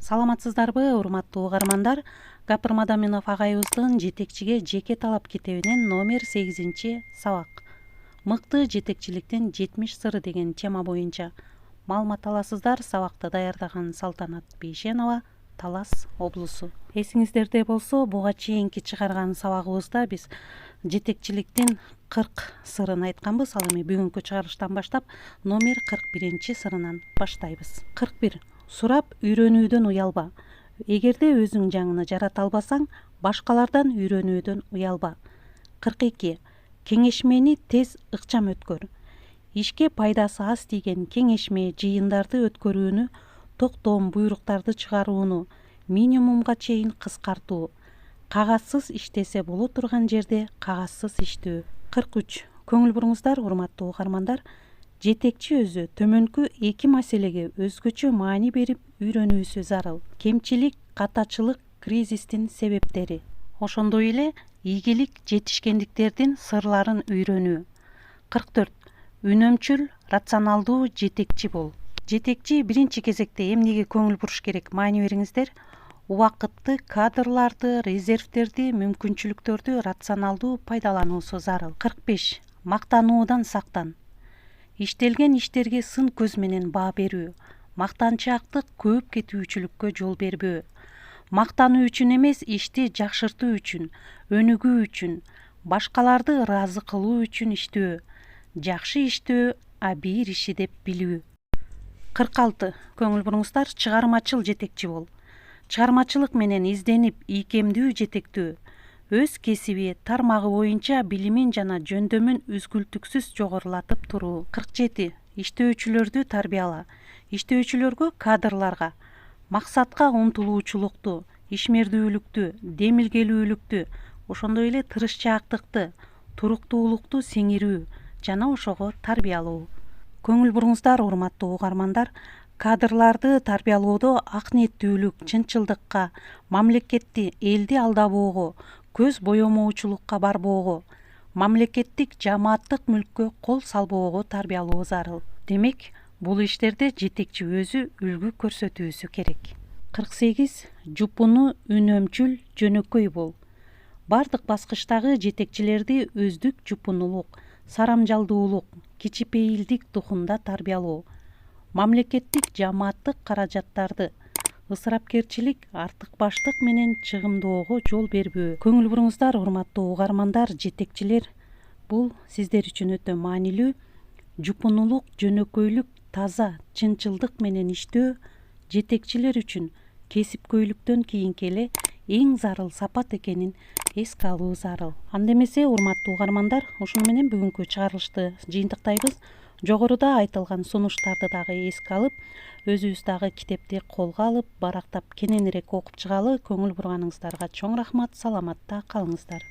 Саламатсыздарбы, урматтуу угармандар? Гапыр Мадаминов агайыбыздын жетекчиге жеке талап китебинен номер 8 сабак. Мыкты жетекчиликтин 70 сыры деген тема боюнча маалымат аласыздар. Сабакты даярдаган Салтанат Бейшенова, Талас облусу. Эсиңиздерде болсо, буга чейинки чыгарган сабагыбызда биз жетекчиликтин 40 сырын айтканбыз. Ал эми бүгүнкү чыгарыштан баштап номер 41 сырынан баштайбыз. 41. Сурап үйрөнүүдөн уялба. Эгерде өзүң жаңыны жарата албасаң, башкалардан үйрөнүүдөн уялба. 42. Кеңешмени тез ыкчам өткөр. Ишке пайдасы аз тийген кеңешме жыйындарды өткөрүүнү, токтом буйруктарды чыгарууну минимумга чейин кыскартуу. Кагазсыз иштесе боло турган жерде кагазсыз иштөө. 43. Көңүл буруңуздар, урматтуу угармандар. Жетекчи өзү төмөнкү эки маселеге өзгөчө маани берип үйрөнүүсү зарыл. Кемчилик, катачылык, кризистин себептери. Ошондой эле ийгилик, жетишкендиктердин сырларын үйрөнүү. 44. Үнөмчүл, рационалдуу жетекчи бол. Жетекчи биринчи кезекте эмнеге көңүл буруш керек? Маани бериңиздер. Убакытты, кадрларды, резервтерди, мүмкүнчүлүктөрдү рационалдуу пайдалануусу зарыл. 45. Мактануудан сактан. Иштелген иштерге сын көз менен баа берүү. Мактанчаактык, көп кетүүчүлүккө жол бербөө. Мактануу үчүн эмес, ишти жакшыртуу үчүн, өнүгүү үчүн, башкаларды ыраазы кылуу үчүн иштөө. Жакшы иштөө, а бир иши деп билүү. 46. Көңүл буруңуздар, чыгармачыл жетекчи бол. Чыгармачылык менен изденип, ийкемдүү жетектөө. Өз кесиби, тармагы боюнча билимин жана жөндөмүн үзгүлтүксүз жогорулатып туруу. 47. Иштөөчүлөрдү тарбияла. Иштөөчүлөргө, кадрларга максатка умтулуучулукту, ишмердүүлүктү, демилгелүүлүктү, ошондой эле тырышчаактыкты, туруктуулукту сиңирүү жана ошого тарбиялоо. Көңүл буруңуздар, урматтуу угармандар. Кадрларды тарбиялоодо ак ниеттүүлүк, чынчылдыкка, мамлекетти, элди алдабоого, көз боемоочулукка барбоого, мамлекеттик, жамааттык мүлккө кол салбоого тарбиялоо зарыл. Демек, бул иштерде жетекчи өзү үлгү көрсөтүүсү керек. 48. Жупуну үнөмчүл, жөнөкөй бол. Бардык баскычтагы жетекчилерди өздүк жупунулук, сарамжалдуулук, кичипейилдик духунда тарбиялоо. Мамлекеттик, жамааттык каражаттарды ысырапкерчилик, артыкбаштык менен чыгымдоого жол бербөө. Көңүл буруңуздар, урматтуу угармандар, жетекчилер бул сиздер үчүн өтө маанилүү. Жупунулук, жөнөкөйлүк, таза, чынчылдык менен иштөө жетекчилер үчүн кесипкөйлүктөн кийинки эле эң зарыл сапат экенин эске алуу зарыл. Анда эмесе, урматтуу угармандар, ошону менен бүгүнкү чыгарылышты жыйынтыктайбыз. Жогоруда айтылган сунуштарды дагы эске алып, өзүбүз дагы китепти колго алып, барактап кененирээк окуп чыгалы. Көңүл бурганыңыздарга чоң рахмат. Саламатта калыңыздар.